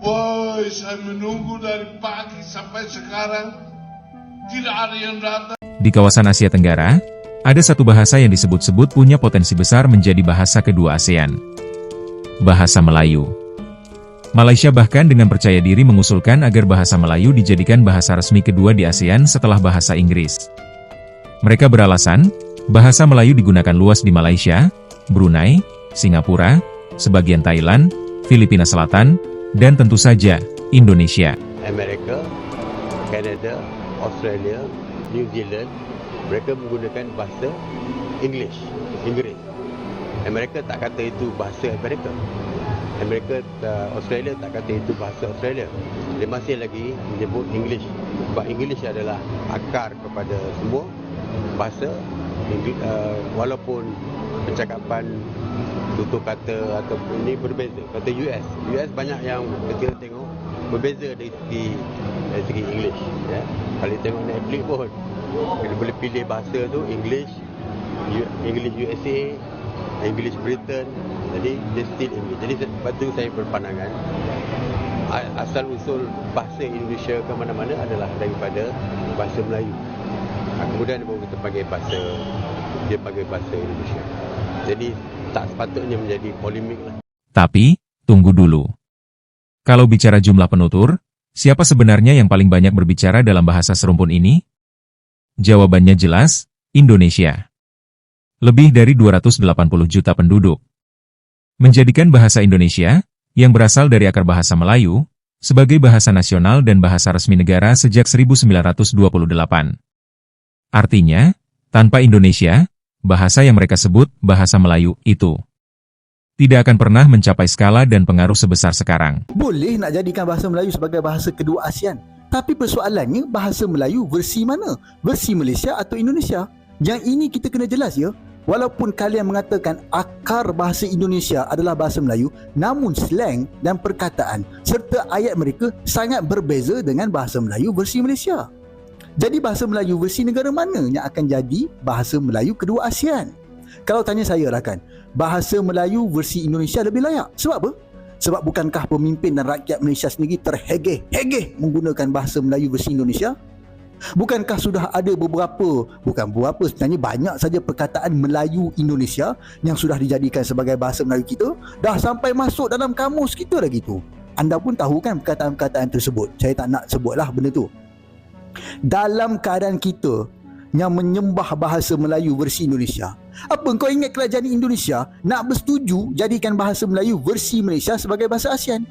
Boy, saya menunggu dari pagi sampai sekarang. Tidak ada yang datang. Di kawasan Asia Tenggara, ada satu bahasa yang disebut-sebut punya potensi besar menjadi bahasa kedua ASEAN. Bahasa Melayu. Malaysia bahkan dengan percaya diri mengusulkan agar bahasa Melayu dijadikan bahasa resmi kedua di ASEAN setelah bahasa Inggris. Mereka beralasan, bahasa Melayu digunakan luas di Malaysia, Brunei, Singapura, sebagian Thailand, Filipina Selatan, dan tentu saja, Indonesia. Amerika, Kanada, Australia, New Zealand, mereka menggunakan bahasa Inggeris. Amerika tak kata itu bahasa Amerika. Australia tak kata itu bahasa Australia. Dia masih lagi menyebut English. Sebab English adalah akar kepada semua bahasa. Walaupun percakapan tutur kata atau ini berbeza. Kata US banyak yang kita tengok berbeza dari segi English. Ya. Kalau tengok Netflix pun kita boleh pilih bahasa tu English USA, English Britain. Jadi dia still English. Jadi sebab tu saya berpandangan asal usul bahasa Indonesia ke mana-mana adalah daripada bahasa Melayu. Kemudian baru kita panggil bahasa Indonesia. Jadi tak sepatutnya menjadi polemik lah. Tapi, tunggu dulu. Kalau bicara jumlah penutur, siapa sebenarnya yang paling banyak berbicara dalam bahasa serumpun ini? Jawabannya jelas, Indonesia. Lebih dari 280 juta penduduk. Menjadikan bahasa Indonesia, yang berasal dari akar bahasa Melayu, sebagai bahasa nasional dan bahasa resmi negara sejak 1928. Artinya, tanpa Indonesia, bahasa yang mereka sebut bahasa Melayu itu tidak akan pernah mencapai skala dan pengaruh sebesar sekarang. Boleh nak jadikan bahasa Melayu sebagai bahasa kedua ASEAN. Tapi persoalannya bahasa Melayu versi mana? Versi Malaysia atau Indonesia? Yang ini kita kena jelas ya. Walaupun kalian mengatakan akar bahasa Indonesia adalah bahasa Melayu, namun slang dan perkataan serta ayat mereka sangat berbeza dengan bahasa Melayu versi Malaysia. Jadi bahasa Melayu versi negara mana yang akan jadi bahasa Melayu kedua ASEAN? Kalau tanya saya rakan, bahasa Melayu versi Indonesia lebih layak. Sebab apa? Sebab bukankah pemimpin dan rakyat Malaysia sendiri terhegeh-hegeh menggunakan bahasa Melayu versi Indonesia? Bukankah sudah ada sebenarnya banyak saja perkataan Melayu Indonesia yang sudah dijadikan sebagai bahasa Melayu kita, dah sampai masuk dalam kamus kita lagi tu. Anda pun tahu kan perkataan-perkataan tersebut. Saya tak nak sebutlah benda tu. Dalam keadaan kita yang menyembah bahasa Melayu versi Indonesia, apa kau ingat kerajaan Indonesia nak bersetuju jadikan bahasa Melayu versi Malaysia sebagai bahasa ASEAN?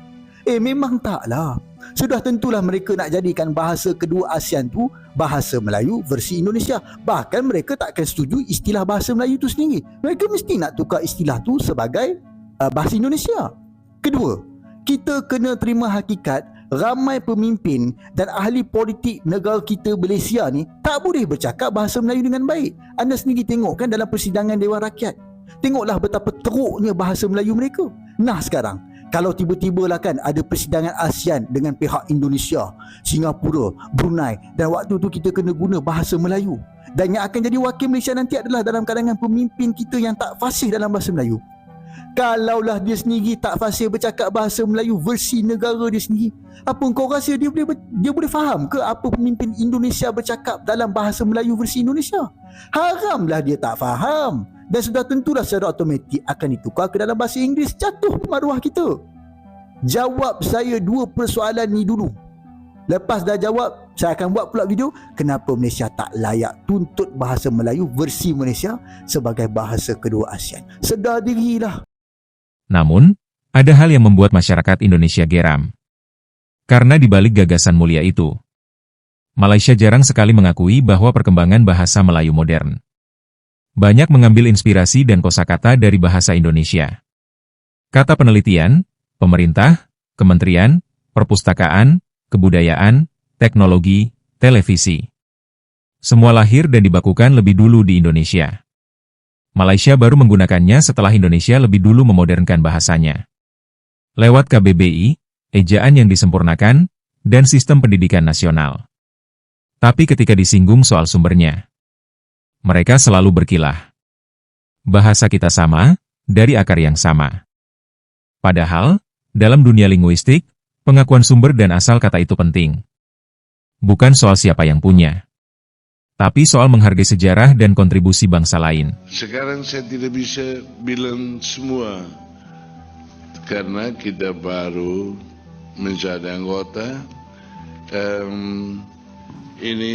Memang taklah. Sudah tentulah mereka nak jadikan bahasa kedua ASEAN tu bahasa Melayu versi Indonesia. Bahkan mereka tak akan setuju istilah bahasa Melayu tu sendiri. Mereka mesti nak tukar istilah tu sebagai bahasa Indonesia. Kedua, kita kena terima hakikat ramai pemimpin dan ahli politik negara kita Malaysia ni tak boleh bercakap bahasa Melayu dengan baik. Anda sendiri tengok kan dalam persidangan Dewan Rakyat. Tengoklah betapa teruknya bahasa Melayu mereka. Nah sekarang, kalau tiba-tiba lah kan ada persidangan ASEAN dengan pihak Indonesia, Singapura, Brunei, dan waktu tu kita kena guna bahasa Melayu. Dan yang akan jadi wakil Malaysia nanti adalah dalam kalangan pemimpin kita yang tak fasih dalam bahasa Melayu. Kalaulah dia sendiri tak fasih bercakap bahasa Melayu versi negara dia sendiri, apa kau rasa dia boleh faham ke apa pemimpin Indonesia bercakap dalam bahasa Melayu versi Indonesia? Haramlah dia tak faham. Dan sudah tentulah secara automatik akan ditukar ke dalam bahasa Inggeris, jatuh maruah kita. Jawab saya dua persoalan ni dulu. Lepas dah jawab, saya akan buat pula video kenapa Malaysia tak layak tuntut bahasa Melayu versi Malaysia sebagai bahasa kedua ASEAN. Sedar dirilah. Namun, ada hal yang membuat masyarakat Indonesia geram. Karena di balik gagasan mulia itu, Malaysia jarang sekali mengakui bahwa perkembangan bahasa Melayu modern banyak mengambil inspirasi dan kosakata dari bahasa Indonesia. Kata penelitian, pemerintah, kementerian, perpustakaan, kebudayaan, teknologi, televisi. Semua lahir dan dibakukan lebih dulu di Indonesia. Malaysia baru menggunakannya setelah Indonesia lebih dulu memodernkan bahasanya. Lewat KBBI, ejaan yang disempurnakan, dan sistem pendidikan nasional. Tapi ketika disinggung soal sumbernya, mereka selalu berkilah. Bahasa kita sama, dari akar yang sama. Padahal, dalam dunia linguistik, Pengakuan sumber dan asal kata itu penting. Bukan soal siapa yang punya, tapi soal menghargai sejarah dan kontribusi bangsa lain. Sekarang saya tidak bisa bilang semua, karena kita baru menjadi anggota. Ini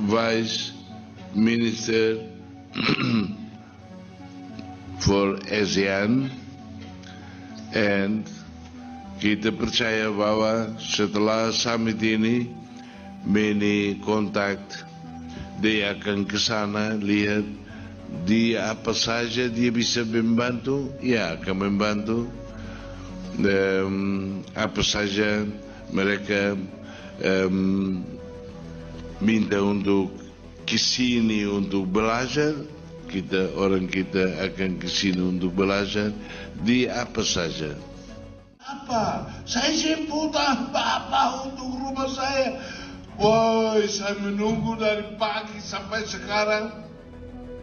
Vice Minister for ASEAN, and kita percaya bahwa setelah summit ini, many contact, dia akan ke sana lihat dia apa saja dia bisa membantu, ya akan membantu. Apa saja mereka minta untuk kesini untuk belajar, orang kita akan kesini untuk belajar di apa saja. Apa? Saya jemput apa untuk rumah saya. Woi, saya menunggu dari pagi sampai sekarang.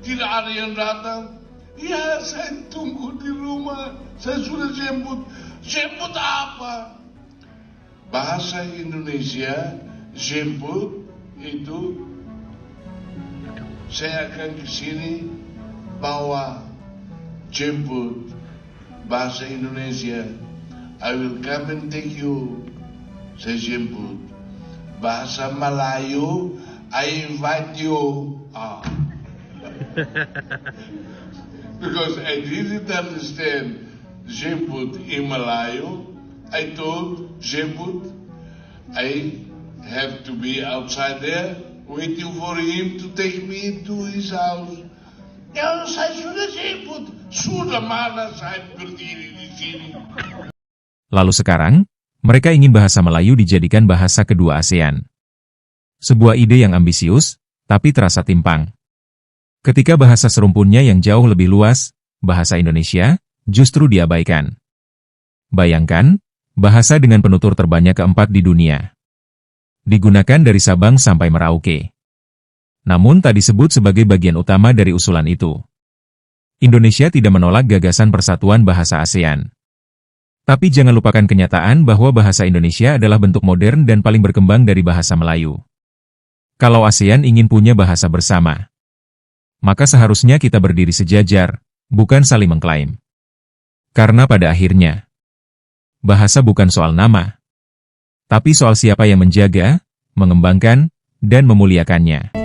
Tidak ada yang datang. Ya, saya tunggu di rumah. Saya sudah jemput. Jemput apa? Bahasa Indonesia, jemput itu saya akan ke sini bawa jemput bahasa Indonesia. I will come and take you. Saya jemput. Bahasa Melayu, I invite you. Because I didn't understand jemput in Melayu, I told jemput, I have to be outside there waiting for him to take me to his house. Ya, saya sudah jemput. Sudah mana saya berdiri di sini. Lalu sekarang, mereka ingin bahasa Melayu dijadikan bahasa kedua ASEAN. Sebuah ide yang ambisius, tapi terasa timpang. Ketika bahasa serumpunnya yang jauh lebih luas, bahasa Indonesia, justru diabaikan. Bayangkan, bahasa dengan penutur terbanyak keempat di dunia. Digunakan dari Sabang sampai Merauke. Namun tak disebut sebagai bagian utama dari usulan itu. Indonesia tidak menolak gagasan persatuan bahasa ASEAN. Tapi jangan lupakan kenyataan bahwa bahasa Indonesia adalah bentuk modern dan paling berkembang dari bahasa Melayu. Kalau ASEAN ingin punya bahasa bersama, maka seharusnya kita berdiri sejajar, bukan saling mengklaim. Karena pada akhirnya, bahasa bukan soal nama, tapi soal siapa yang menjaga, mengembangkan, dan memuliakannya.